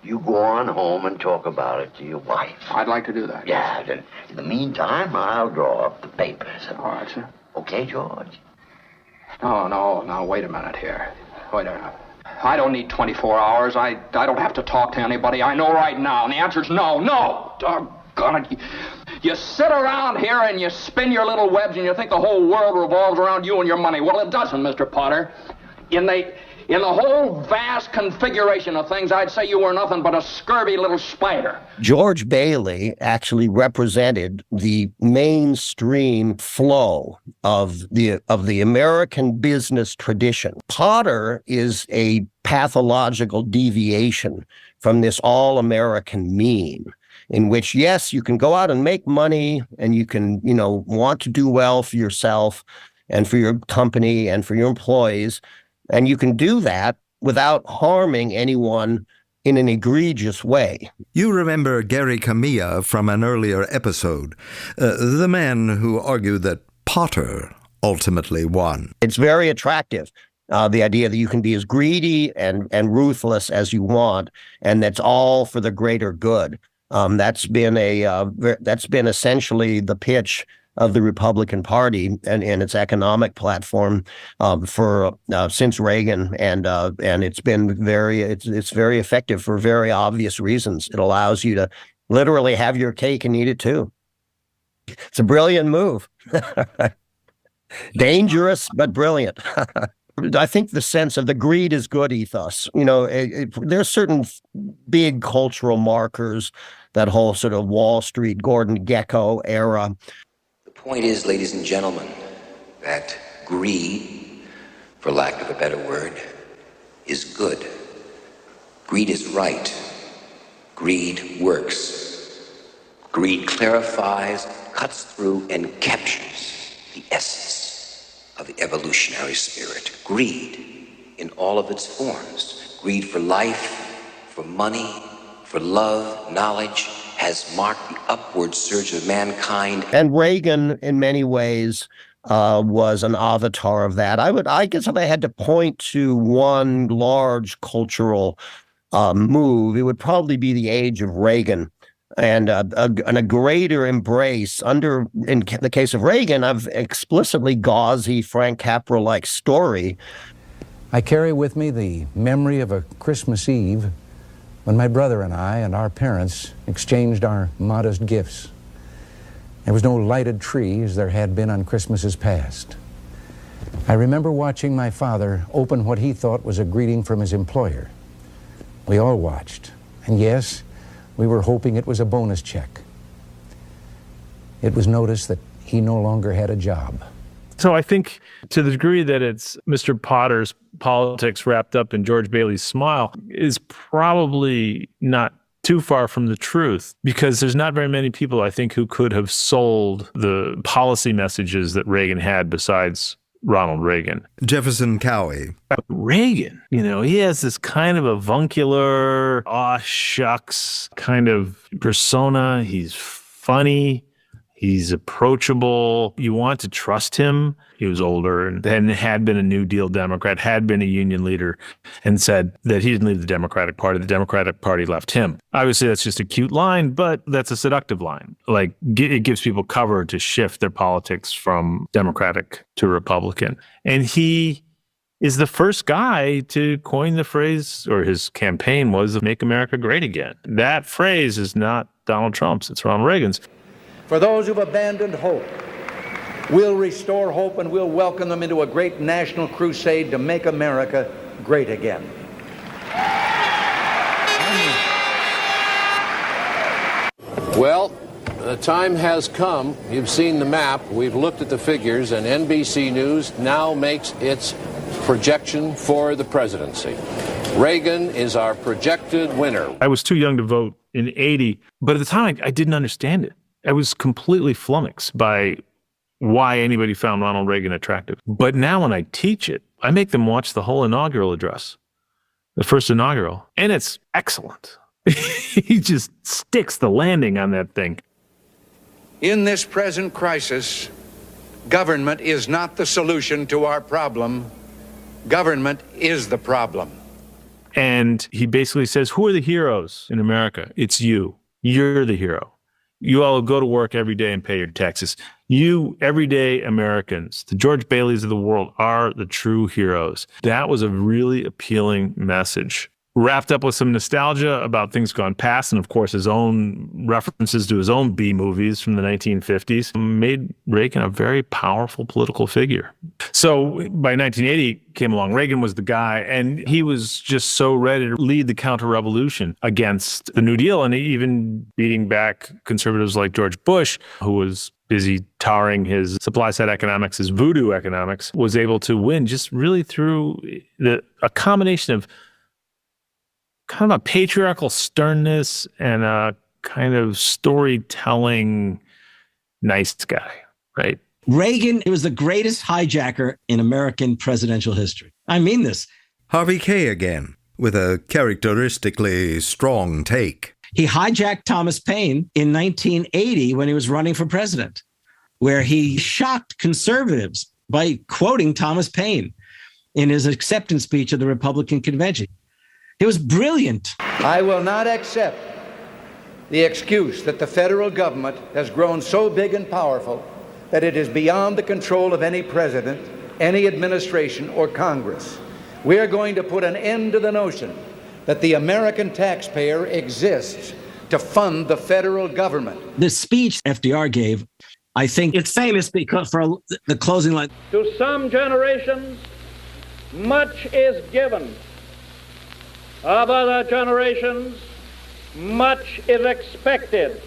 You go on home and talk about it to your wife. I'd like to do that. Yeah, then in the meantime, I'll draw up the papers. All right, sir. Okay, George? No, wait a minute here. Wait a minute. I don't need 24 hours. I don't have to talk to anybody. I know right now. And the answer's no. Doggone it. You sit around here and you spin your little webs and you think the whole world revolves around you and your money. Well, it doesn't, Mr. Potter. In the whole vast configuration of things, I'd say you were nothing but a scurvy little spider. George Bailey actually represented the mainstream flow of the American business tradition. Potter is a pathological deviation from this all-American mean, in which, yes, you can go out and make money and you can, want to do well for yourself and for your company and for your employees. And you can do that without harming anyone in an egregious way. You remember Gary Camilla from an earlier episode, the man who argued that Potter ultimately won. It's very attractive, the idea that you can be as greedy and ruthless as you want, and that's all for the greater good. That's been essentially the pitch of the Republican Party and its economic platform for since Reagan, and it's been very effective for very obvious reasons. It allows you to literally have your cake and eat it too. It's a brilliant move. Dangerous but brilliant. I think the sense of the greed is good ethos. There's certain big cultural markers, that whole sort of Wall Street, Gordon Gekko era. The point is, ladies and gentlemen, that greed, for lack of a better word, is good. Greed is right. Greed works. Greed clarifies, cuts through, and captures the essence of the evolutionary spirit. Greed in all of its forms. Greed for life, for money, for love, knowledge, has marked the upward surge of mankind. And Reagan, in many ways, was an avatar of that. I guess if I had to point to one large cultural move, it would probably be the age of Reagan and a greater embrace in the case of Reagan, of explicitly gauzy Frank Capra-like story. I carry with me the memory of a Christmas Eve when my brother and I and our parents exchanged our modest gifts. There was no lighted tree as there had been on Christmases past. I remember watching my father open what he thought was a greeting from his employer. We all watched, and yes, we were hoping it was a bonus check. It was noticed that he no longer had a job. So I think to the degree that it's Mr. Potter's politics wrapped up in George Bailey's smile is probably not too far from the truth, because there's not very many people, I think, who could have sold the policy messages that Reagan had besides Ronald Reagan. Jefferson Cowie. Reagan, he has this kind of avuncular, aw shucks kind of persona. He's funny. He's approachable. You want to trust him. He was older and had been a New Deal Democrat, had been a union leader, and said that he didn't leave the Democratic Party. The Democratic Party left him. Obviously, that's just a cute line, but that's a seductive line. Like, it gives people cover to shift their politics from Democratic to Republican. And he is the first guy to coin the phrase, or his campaign was, "Make America Great Again." That phrase is not Donald Trump's, it's Ronald Reagan's. For those who've abandoned hope, we'll restore hope and we'll welcome them into a great national crusade to make America great again. Well, the time has come. You've seen the map. We've looked at the figures, and NBC News now makes its projection for the presidency. Reagan is our projected winner. I was too young to vote in '80, but at the time I didn't understand it. I was completely flummoxed by why anybody found Ronald Reagan attractive. But now when I teach it, I make them watch the whole inaugural address, the first inaugural, and it's excellent. He just sticks the landing on that thing. In this present crisis, government is not the solution to our problem. Government is the problem. And he basically says, who are the heroes in America? It's you. You're the hero. You all go to work every day and pay your taxes. You, everyday Americans, the George Baileys of the world, are the true heroes. That was a really appealing message. Wrapped up with some nostalgia about things gone past, and of course his own references to his own B movies from the 1950s, made Reagan a very powerful political figure. So by 1980 came along, Reagan was the guy, and he was just so ready to lead the counter-revolution against the New Deal, and even beating back conservatives like George Bush, who was busy tarring his supply-side economics, his voodoo economics, was able to win just really through a combination of kind of a patriarchal sternness and a kind of storytelling nice guy, right? Reagan was the greatest hijacker in American presidential history. I mean this. Harvey Kay again, with a characteristically strong take. He hijacked Thomas Paine in 1980 when he was running for president, where he shocked conservatives by quoting Thomas Paine in his acceptance speech of the Republican convention. It was brilliant. I will not accept the excuse that the federal government has grown so big and powerful that it is beyond the control of any president, any administration, or Congress. We are going to put an end to the notion that the American taxpayer exists to fund the federal government. The speech FDR gave, I think it's famous because for the closing line. To some generations, much is given. Of other generations, much is expected.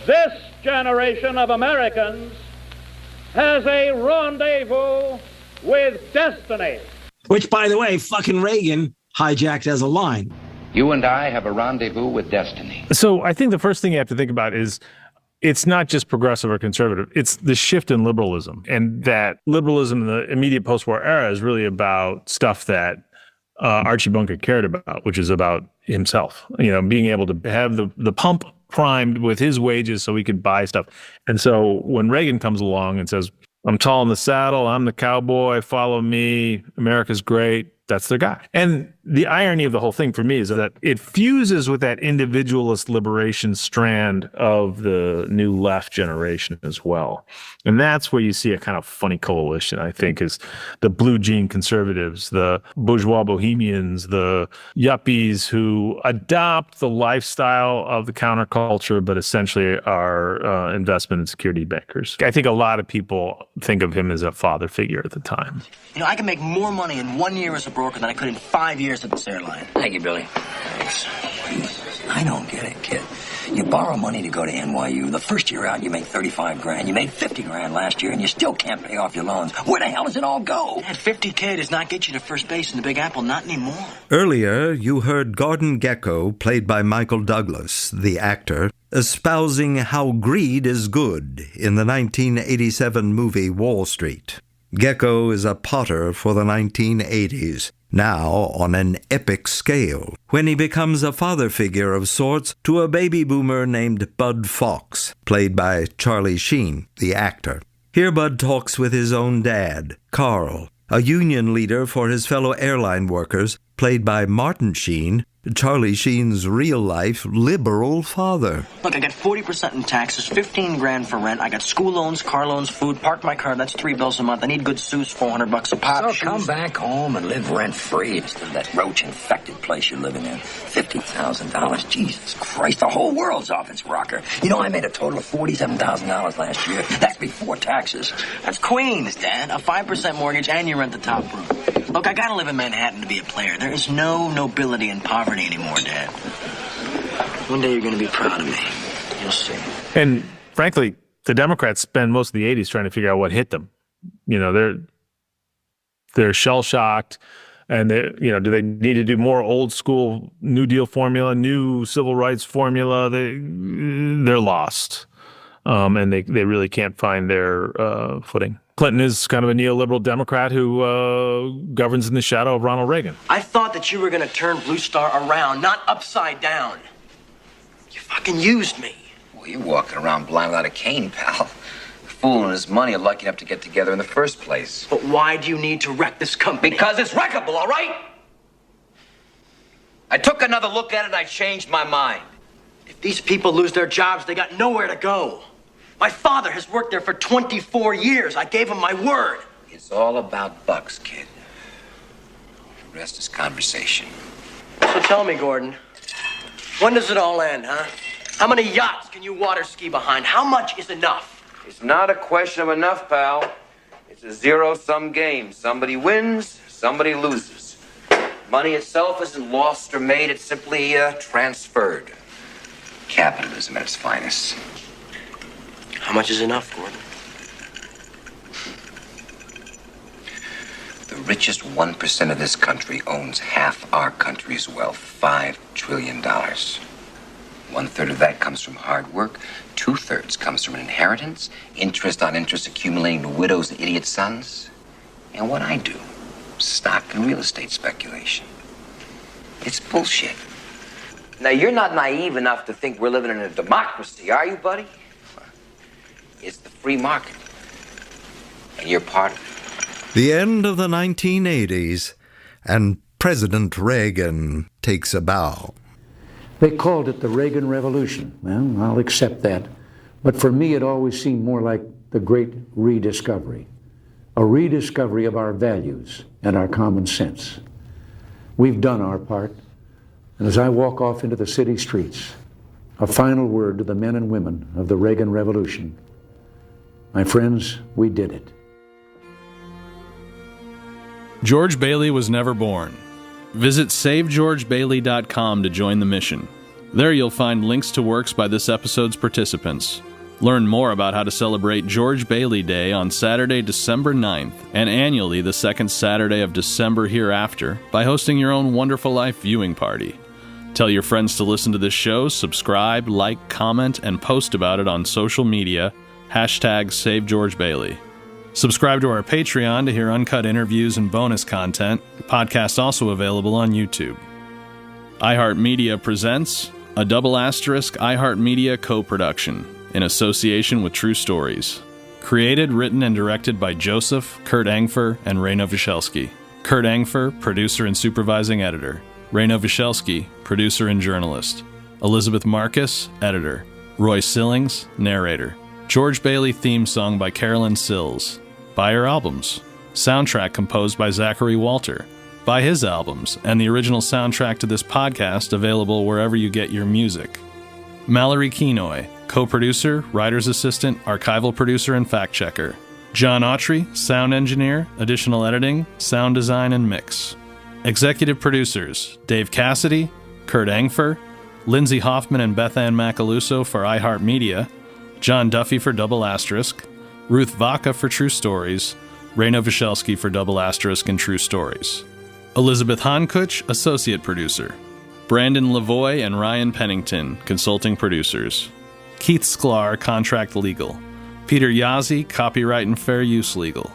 This generation of Americans has a rendezvous with destiny. Which, by the way, fucking Reagan hijacked as a line. You and I have a rendezvous with destiny. So I think the first thing you have to think about is it's not just progressive or conservative. It's the shift in liberalism. And that liberalism in the immediate post-war era is really about stuff that Archie Bunker cared about, which is about himself, being able to have the pump primed with his wages so he could buy stuff. And so when Reagan comes along and says, I'm tall in the saddle, I'm the cowboy, follow me, America's great, that's their guy. And the irony of the whole thing for me is that it fuses with that individualist liberation strand of the new left generation as well. And that's where you see a kind of funny coalition, I think, is the blue jean conservatives, the bourgeois bohemians, the yuppies who adopt the lifestyle of the counterculture, but essentially are investment and security bankers. I think a lot of people think of him as a father figure at the time. I can make more money in 1 year as a broker than I could in 5 years at this airline. Thank you, Billy. Thanks. I don't get it, kid. You borrow money to go to NYU. The first year out, you make 35 grand. You made 50 grand last year, and you still can't pay off your loans. Where the hell does it all go? That 50K does not get you to first base in the Big Apple, not anymore. Earlier, you heard Gordon Gekko, played by Michael Douglas, the actor, espousing how greed is good in the 1987 movie Wall Street. Gekko is a potter for the 1980s, now on an epic scale, when he becomes a father figure of sorts to a baby boomer named Bud Fox, played by Charlie Sheen, the actor. Here Bud talks with his own dad, Carl, a union leader for his fellow airline workers, played by Martin Sheen, Charlie Sheen's real-life liberal father. Look, I got 40% in taxes, 15 grand for rent. I got school loans, car loans, food, parked my car. That's $3 a month. I need good suits, $400 a pop. So come back home and live rent-free instead of that roach-infected place you're living in. $50,000. Jesus Christ, the whole world's off its rocker. I made a total of $47,000 last year. That's before taxes. That's Queens, Dad. A 5% mortgage, and you rent the top room. Look, I gotta live in Manhattan to be a player. There is no nobility in poverty anymore, Dad. One day you're gonna be proud of me. You'll see. And frankly, the Democrats spend most of the 80s trying to figure out what hit them. They're shell-shocked, and do they need to do more old school New Deal formula, new civil rights formula? They're lost, and they really can't find their footing. Clinton is kind of a neoliberal Democrat who governs in the shadow of Ronald Reagan. I thought that you were gonna turn Blue Star around, not upside down. You fucking used me. Well, you're walking around blind without a cane, pal. The fool and his money are lucky enough to get together in the first place. But why do you need to wreck this company? Because it's wreckable, all right? I took another look at it and I changed my mind. If these people lose their jobs, they got nowhere to go. My father has worked there for 24 years. I gave him my word. It's all about bucks, kid. The rest is conversation. So tell me, Gordon, when does it all end, huh? How many yachts can you water ski behind? How much is enough? It's not a question of enough, pal. It's a zero-sum game. Somebody wins, somebody loses. Money itself isn't lost or made. It's simply transferred. Capitalism at its finest. How much is enough, Gordon? The richest 1% of this country owns half our country's wealth, $5 trillion. 1/3 of that comes from hard work. 2/3 comes from an inheritance, interest on interest accumulating to widows and idiot sons. And what I do, stock and real estate speculation. It's bullshit. Now, you're not naive enough to think we're living in a democracy, are you, buddy? It's the free market. And you're part of it. The end of the 1980s, and President Reagan takes a bow. They called it the Reagan Revolution. Well, I'll accept that. But for me, it always seemed more like the great rediscovery. A rediscovery of our values and our common sense. We've done our part. And as I walk off into the city streets, a final word to the men and women of the Reagan Revolution. My friends, we did it. George Bailey was never born. Visit SaveGeorgeBailey.com to join the mission. There you'll find links to works by this episode's participants. Learn more about how to celebrate George Bailey Day on Saturday, December 9th, and annually the second Saturday of December hereafter by hosting your own Wonderful Life viewing party. Tell your friends to listen to this show, subscribe, like, comment, and post about it on social media, #SaveGeorgeBailey. Subscribe to our Patreon to hear uncut interviews and bonus content. The podcast also available on YouTube. iHeartMedia presents a iHeartMedia co-production in association with True Stories. Created, written, and directed by Joseph, Kurt Engfer, and Ray Novoselsky. Kurt Engfer, producer and supervising editor. Ray Novoselsky, producer and journalist. Elizabeth Marcus, editor. Roy Sillings, narrator. George Bailey theme song by Carolyn Sills. Buy her albums. Soundtrack composed by Zachary Walter. Buy his albums and the original soundtrack to this podcast available wherever you get your music. Mallory Kenoy, co-producer, writer's assistant, archival producer, and fact-checker. John Autry, sound engineer, additional editing, sound design, and mix. Executive producers, Dave Cassidy, Kurt Engfer, Lindsay Hoffman and Beth Ann Macaluso for iHeartMedia, John Duffy for **, Ruth Vaca for True Stories, Ray Novoselsky for ** and True Stories. Elizabeth Hankuch, associate producer. Brandon Lavoie and Ryan Pennington, consulting producers. Keith Sklar, contract legal. Peter Yazzie, copyright and fair use legal.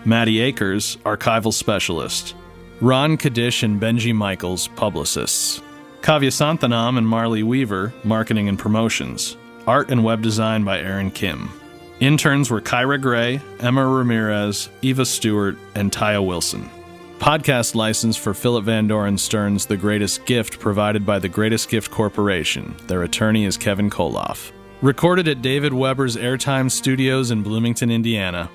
Maddie Akers, archival specialist. Ron Kadish and Benji Michaels, publicists. Kavya Santhanam and Marley Weaver, marketing and promotions. Art and web design by Aaron Kim. Interns were Kyra Gray, Emma Ramirez, Eva Stewart, and Taya Wilson. Podcast license for Philip Van Doren Stern's The Greatest Gift provided by The Greatest Gift Corporation. Their attorney is Kevin Koloff. Recorded at David Weber's Airtime Studios in Bloomington, Indiana.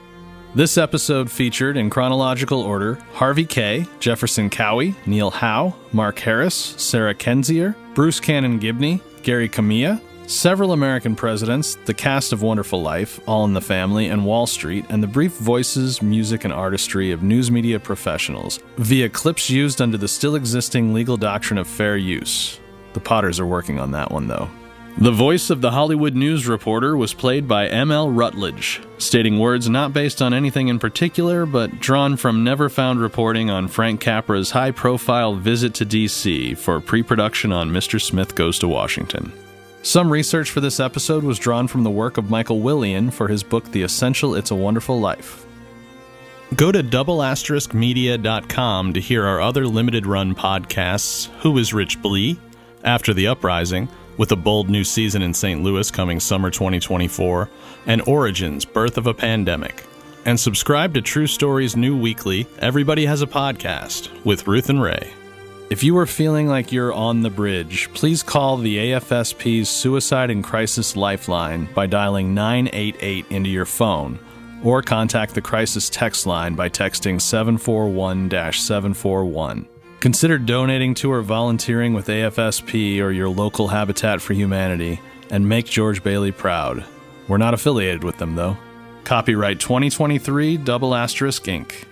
This episode featured, in chronological order, Harvey Kaye, Jefferson Cowie, Neil Howe, Mark Harris, Sarah Kenzier, Bruce Cannon Gibney, Gary Kamiya, several American presidents, the cast of Wonderful Life, All in the Family, and Wall Street, and the brief voices, music, and artistry of news media professionals via clips used under the still existing legal doctrine of fair use. The Potters are working on that one, though. The voice of the Hollywood news reporter was played by M.L. Rutledge, stating words not based on anything in particular, but drawn from never-found reporting on Frank Capra's high-profile visit to D.C. for pre-production on Mr. Smith Goes to Washington. Some research for this episode was drawn from the work of Michael Willian for his book The Essential It's a Wonderful Life. Go to *media.com to hear our other limited-run podcasts, Who is Rich Blee? After the Uprising, with a bold new season in St. Louis coming summer 2024, and Origins, Birth of a Pandemic. And subscribe to True Stories' new weekly, Everybody Has a Podcast, with Ruth and Ray. If you are feeling like you're on the bridge, please call the AFSP's Suicide and Crisis Lifeline by dialing 988 into your phone, or contact the crisis text line by texting 741-741. Consider donating to or volunteering with AFSP or your local Habitat for Humanity, and make George Bailey proud. We're not affiliated with them, though. Copyright 2023 *Inc.